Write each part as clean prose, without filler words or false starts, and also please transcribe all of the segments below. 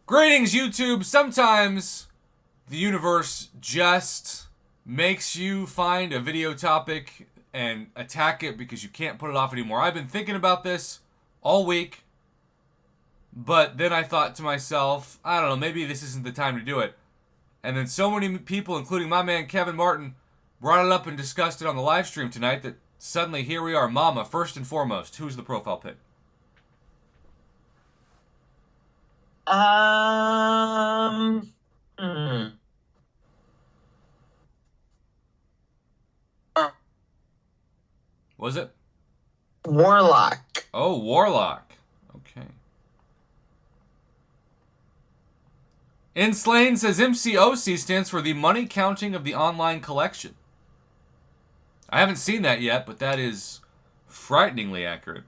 Greetings, YouTube. Sometimes the universe just makes you find a video topic and attack it because you can't put it off anymore. I've been thinking about this all week, but then I thought to myself, I don't know, maybe this isn't the time to do it. And then so many people, including my man Kevin Martin, brought it up and discussed it on the live stream tonight that suddenly here we are. Mama, first and foremost, who's the profile pic? Hmm. Was it? Warlock. Oh, Warlock. Okay. Inslane says MCOC stands for the money counting of the online collection. I haven't seen that yet, but that is frighteningly accurate.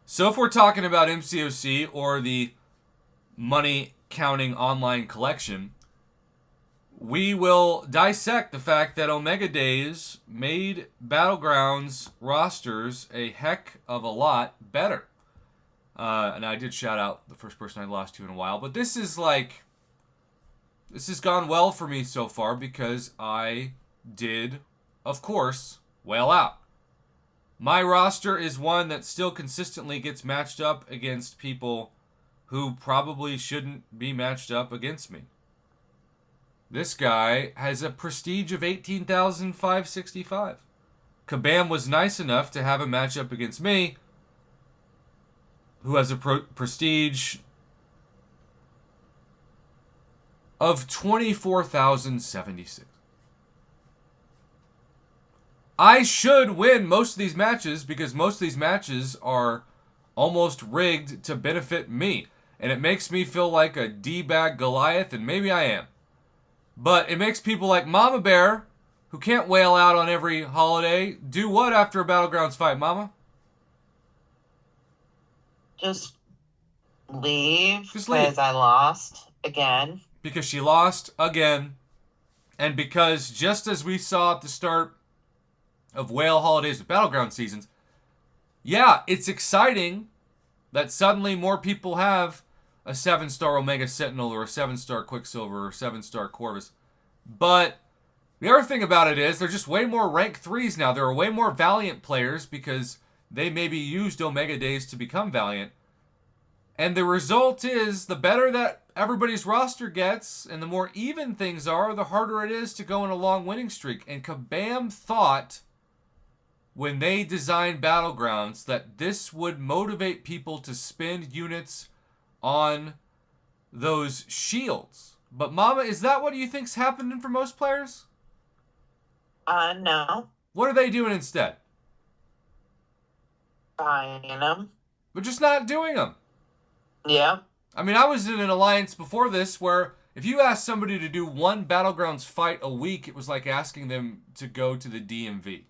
So if we're talking about MCOC or the money counting online collection, we will dissect the fact that Omega Days made Battlegrounds rosters a heck of a lot better. And I did shout out the first person I lost to in a while, but this has gone well for me so far because I did, of course, whale out. My roster is one that still consistently gets matched up against people who probably shouldn't be matched up against me. This guy has a prestige of 18,565. Kabam was nice enough to have a matchup against me, who has a prestige of 24,076. I should win most of these matches because most of these matches are almost rigged to benefit me. And it makes me feel like a D-bag Goliath, and maybe I am. But it makes people like Mama Bear, who can't wail out on every holiday, do what after a Battlegrounds fight, Mama? Just leave. Just leave. Because I lost again. Because she lost again. And because just as we saw at the start of whale holidays with Battleground seasons, yeah, it's exciting that suddenly more people have a 7-star Omega Sentinel or a 7-star Quicksilver or 7-star Corvus. But the other thing about it is there's just way more rank 3s now. There are way more Valiant players because they maybe used Omega Days to become Valiant. And the result is the better that everybody's roster gets and the more even things are, the harder it is to go on a long winning streak. And Kabam thought when they designed Battlegrounds that this would motivate people to spend units on those shields. But Mama, is that what you think's happening for most players? No. What are they doing instead? Buying them. But just not doing them. Yeah. I mean, I was in an alliance before this where if you asked somebody to do one Battlegrounds fight a week, it was like asking them to go to the DMV.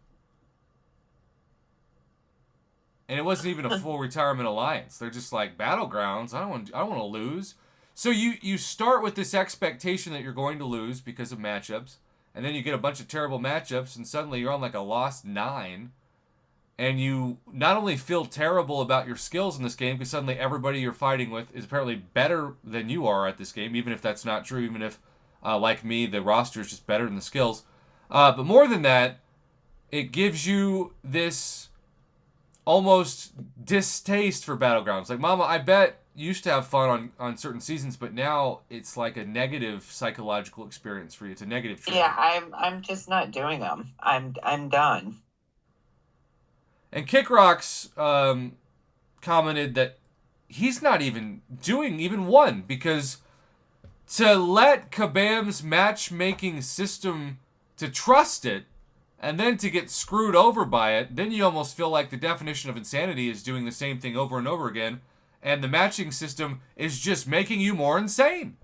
And it wasn't even a full retirement alliance. They're just like, Battlegrounds, I don't want to lose. So you start with this expectation that you're going to lose because of matchups, and then you get a bunch of terrible matchups, and suddenly you're on like a lost 9, and you not only feel terrible about your skills in this game because suddenly everybody you're fighting with is apparently better than you are at this game, even if that's not true, even if, like me, the roster is just better than the skills. But more than that, it gives you this almost distaste for Battlegrounds. Like, Mama, I bet you used to have fun on certain seasons, but now it's like a negative psychological experience for you. It's a negative trigger. Yeah, I'm just not doing them. I'm done. And Kickrocks commented that he's not even doing even one because to let Kabam's matchmaking system, to trust it, and then to get screwed over by it, then you almost feel like the definition of insanity is doing the same thing over and over again, and the matching system is just making you more insane.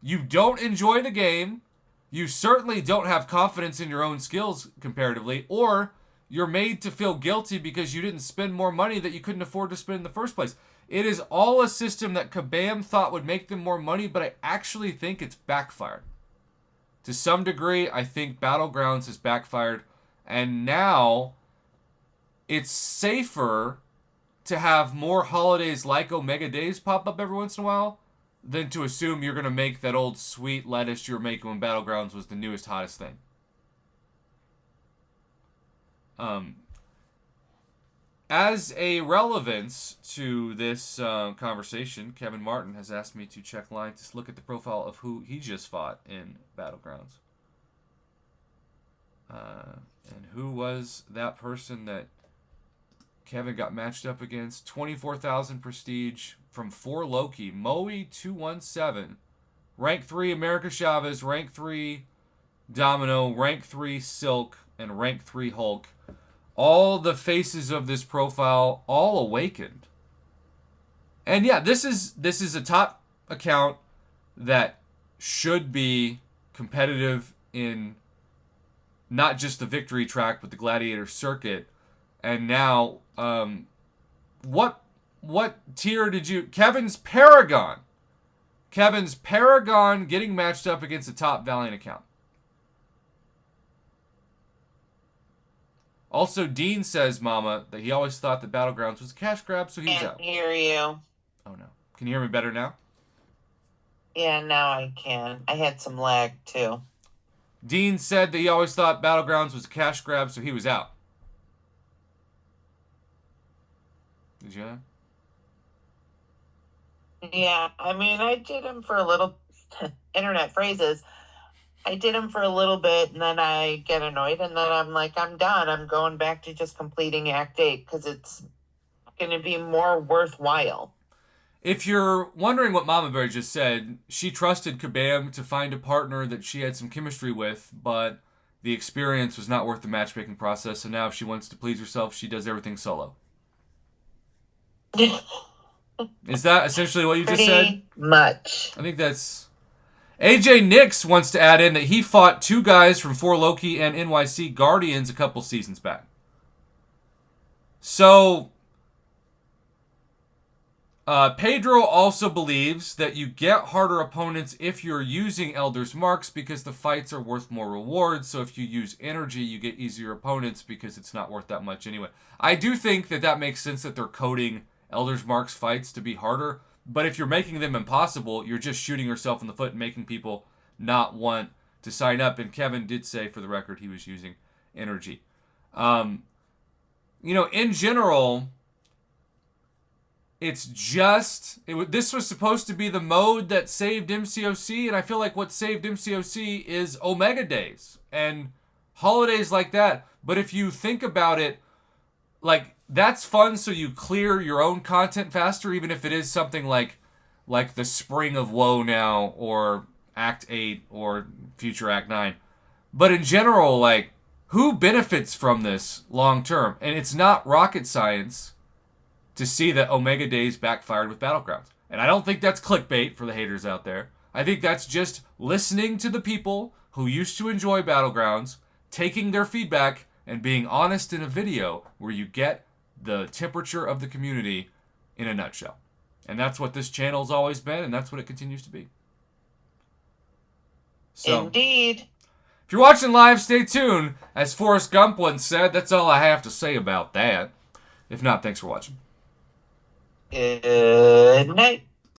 You don't enjoy the game, you certainly don't have confidence in your own skills comparatively, or you're made to feel guilty because you didn't spend more money that you couldn't afford to spend in the first place. It is all a system that Kabam thought would make them more money, but I actually think it's backfired. To some degree, I think Battlegrounds has backfired, and now it's safer to have more holidays like Omega Days pop up every once in a while than to assume you're going to make that old sweet lettuce you were making when Battlegrounds was the newest, hottest thing. As a relevance to this conversation, Kevin Martin has asked me to check line to look at the profile of who he just fought in Battlegrounds. And who was that person that Kevin got matched up against? 24,000 prestige from 4 Loki. Moe217. Rank 3 America Chavez. Rank 3 Domino. Rank 3 Silk. And rank 3 Hulk. All the faces of this profile all awakened. And yeah, this is a top account that should be competitive in not just the victory track, but the gladiator circuit. And now, what tier did you... Kevin's Paragon getting matched up against a top Valiant account. Also, Dean says, Mama, that he always thought that Battlegrounds was a cash grab, so he was out. Can't hear you. Oh, no. Can you hear me better now? Yeah, now I can. I had some lag, too. Dean said that he always thought Battlegrounds was a cash grab, so he was out. Did you hear that? Yeah, I mean, I did him for a little... internet phrases. I did them for a little bit, and then I get annoyed, and then I'm like, I'm done. I'm going back to just completing Act 8, because it's going to be more worthwhile. If you're wondering what Mama Bear just said, she trusted Kabam to find a partner that she had some chemistry with, but the experience was not worth the matchmaking process, so now if she wants to please herself, she does everything solo. Is that essentially what you just said? Pretty much. I think that's... AJ Nix wants to add in that he fought 2 guys from 4 Loki and NYC Guardians a couple seasons back. So, Pedro also believes that you get harder opponents if you're using Elder's Marks because the fights are worth more rewards. So if you use energy, you get easier opponents because it's not worth that much anyway. I do think that makes sense that they're coding Elder's Marks fights to be harder. But if you're making them impossible, you're just shooting yourself in the foot and making people not want to sign up. And Kevin did say, for the record, he was using energy. In general, it's just... this was supposed to be the mode that saved MCOC, and I feel like what saved MCOC is Omega Days and holidays like that. But if you think about it, like... that's fun, so you clear your own content faster, even if it is something like the Spring of Woe now, or Act 8, or future Act 9. But in general, like, who benefits from this long term? And it's not rocket science to see that Omega Days backfired with Battlegrounds. And I don't think that's clickbait for the haters out there. I think that's just listening to the people who used to enjoy Battlegrounds, taking their feedback, and being honest in a video where you get the temperature of the community in a nutshell. And that's what this channel's always been, and that's what it continues to be. So, indeed. If you're watching live, stay tuned. As Forrest Gump once said, that's all I have to say about that. If not, thanks for watching. Good night.